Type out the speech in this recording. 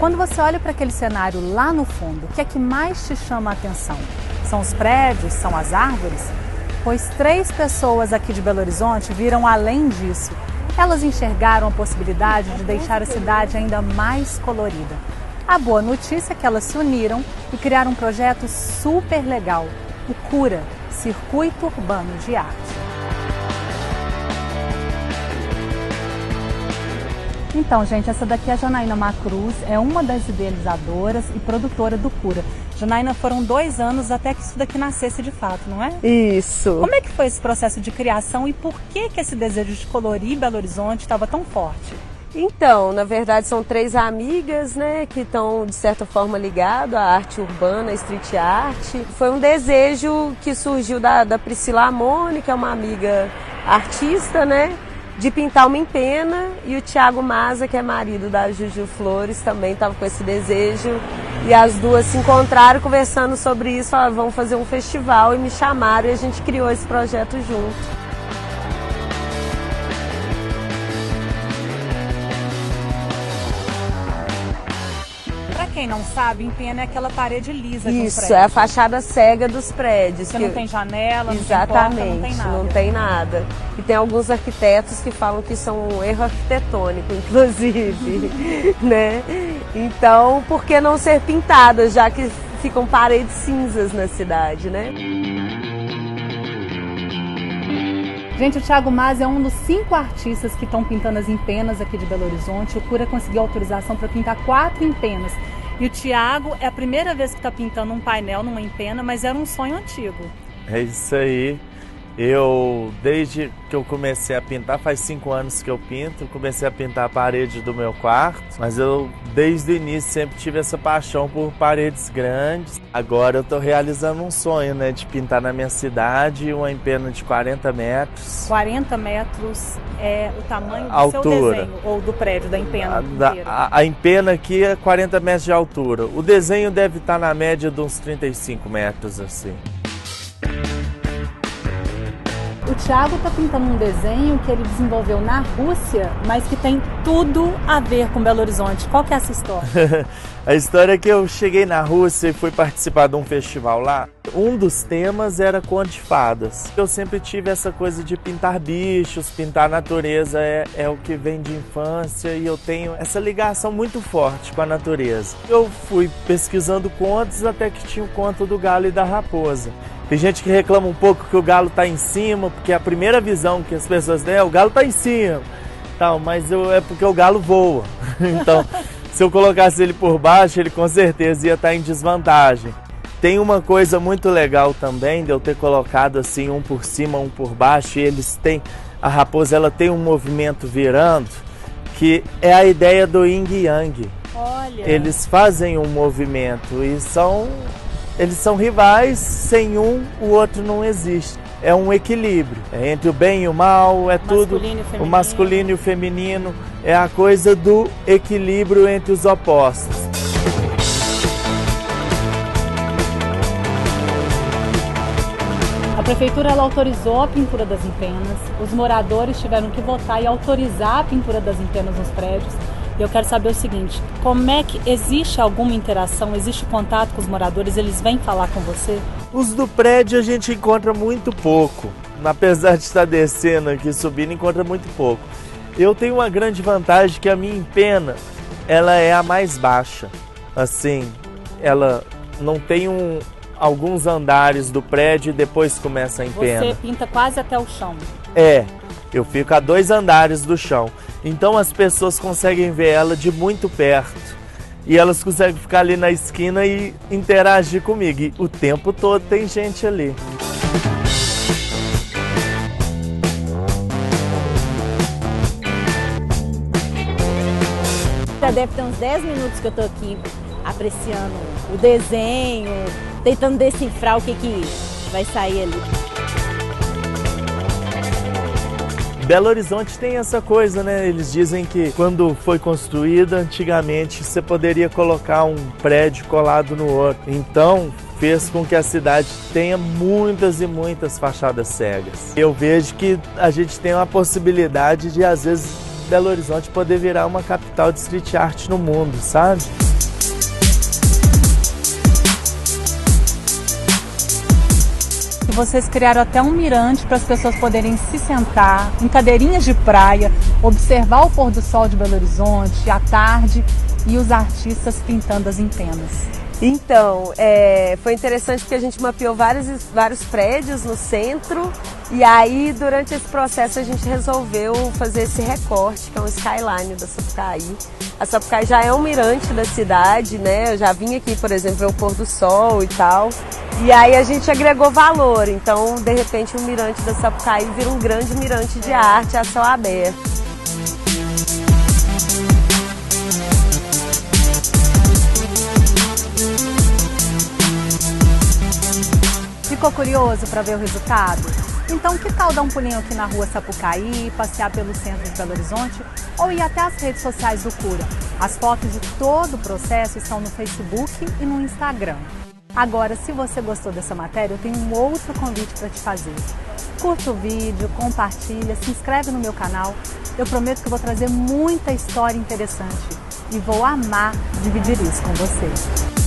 Quando você olha para aquele cenário lá no fundo, o que é que mais te chama a atenção? São os prédios? São as árvores? Pois 3 pessoas aqui de Belo Horizonte viram além disso. Elas enxergaram a possibilidade de deixar a cidade ainda mais colorida. A boa notícia é que elas se uniram e criaram um projeto super legal, o CURA, Circuito Urbano de Arte. Então, gente, essa daqui é a Janaína Macruz, é uma das idealizadoras e produtora do CURA. Janaína, foram 2 anos até que isso daqui nascesse de fato, não é? Isso. Como é que foi esse processo de criação e por que esse desejo de colorir Belo Horizonte estava tão forte? Então, na verdade, são 3 amigas, né, que estão, de certa forma, ligadas à arte urbana, à street art. Foi um desejo que surgiu da Priscila Amoni, que é uma amiga artista, né, de pintar uma empena, e o Thiago Maza, que é marido da Juju Flores, também estava com esse desejo. E as duas se encontraram conversando sobre isso, falaram, vamos fazer um festival, e me chamaram e a gente criou esse projeto junto. Quem não sabe, empena é aquela parede lisa de um Isso, prédio. é a fachada cega dos prédios. Que não tem janela, exatamente, não tem porta, não tem nada. Não tem nada. E tem alguns arquitetos que falam que isso é um erro arquitetônico, inclusive, né? Então, por que não ser pintadas, já que ficam paredes cinzas na cidade, né? Gente, o Thiago Maza é um dos 5 artistas que estão pintando as empenas aqui de Belo Horizonte. O CURA conseguiu autorização para pintar 4 empenas. E o Thiago é a primeira vez que está pintando um painel numa empena, mas era um sonho antigo. É isso aí. Desde que eu comecei a pintar, faz 5 anos que eu pinto, comecei a pintar a parede do meu quarto, mas eu, desde o início, sempre tive essa paixão por paredes grandes. Agora eu estou realizando um sonho, né, de pintar na minha cidade uma empena de 40 metros. 40 metros é o tamanho do altura. Seu desenho, ou do prédio, da empena inteira? A empena aqui é 40 metros de altura. O desenho deve estar na média de uns 35 metros, assim. O Thiago está pintando um desenho que ele desenvolveu na Rússia, mas que tem tudo a ver com Belo Horizonte. Qual que é essa história? A história é que eu cheguei na Rússia e fui participar de um festival lá. Um dos temas era conto de fadas. Eu sempre tive essa coisa de pintar bichos, pintar a natureza, é o que vem de infância, e eu tenho essa ligação muito forte com a natureza. Eu fui pesquisando contos até que tinha o conto do galo e da raposa. Tem gente que reclama um pouco que o galo está em cima, porque a primeira visão que as pessoas têm é o galo está em cima, tal, mas é porque o galo voa. Então, se eu colocasse ele por baixo, ele com certeza ia estar em desvantagem. Tem uma coisa muito legal também de eu ter colocado assim um por cima, um por baixo, e a raposa ela tem um movimento virando, que é a ideia do yin e yang. Olha. Eles fazem um movimento e eles são rivais, sem um, o outro não existe. É um equilíbrio. É entre o bem e o mal, é tudo. O masculino e o feminino. É a coisa do equilíbrio entre os opostos. A prefeitura ela autorizou a pintura das empenas. Os moradores tiveram que votar e autorizar a pintura das empenas nos prédios. E eu quero saber o seguinte, como é que existe alguma interação, existe contato com os moradores, eles vêm falar com você? Os do prédio a gente encontra muito pouco, apesar de estar descendo aqui, subindo, encontra muito pouco. Eu tenho uma grande vantagem que a minha empena, ela é a mais baixa, assim, ela não tem alguns andares do prédio e depois começa a empena. Você pinta quase até o chão. É, eu fico a 2 andares do chão. Então as pessoas conseguem ver ela de muito perto. E elas conseguem ficar ali na esquina e interagir comigo. E o tempo todo tem gente ali. Já deve ter uns 10 minutos que eu tô aqui apreciando o desenho, tentando decifrar o que vai sair ali. Belo Horizonte tem essa coisa, né? Eles dizem que quando foi construída, antigamente você poderia colocar um prédio colado no outro. Então, fez com que a cidade tenha muitas e muitas fachadas cegas. Eu vejo que a gente tem uma possibilidade de, às vezes, Belo Horizonte poder virar uma capital de street art no mundo, sabe? que vocês criaram até um mirante para as pessoas poderem se sentar em cadeirinhas de praia, observar o pôr do sol de Belo Horizonte à tarde e os artistas pintando as empenas. Então, foi interessante porque a gente mapeou vários prédios no centro e aí durante esse processo a gente resolveu fazer esse recorte, que é um skyline da Sapucaí. A Sapucaí já é um mirante da cidade, né? Eu já vim aqui, por exemplo, ver o pôr do sol e tal. E aí a gente agregou valor, então de repente o mirante da Sapucaí vira um grande mirante de arte a céu aberto. Ficou curioso para ver o resultado? Então que tal dar um pulinho aqui na rua Sapucaí, passear pelo centro de Belo Horizonte ou ir até as redes sociais do Cura? As fotos de todo o processo estão no Facebook e no Instagram. Agora, se você gostou dessa matéria, eu tenho um outro convite para te fazer. Curta o vídeo, compartilha, se inscreve no meu canal. Eu prometo que eu vou trazer muita história interessante e vou amar dividir isso com você.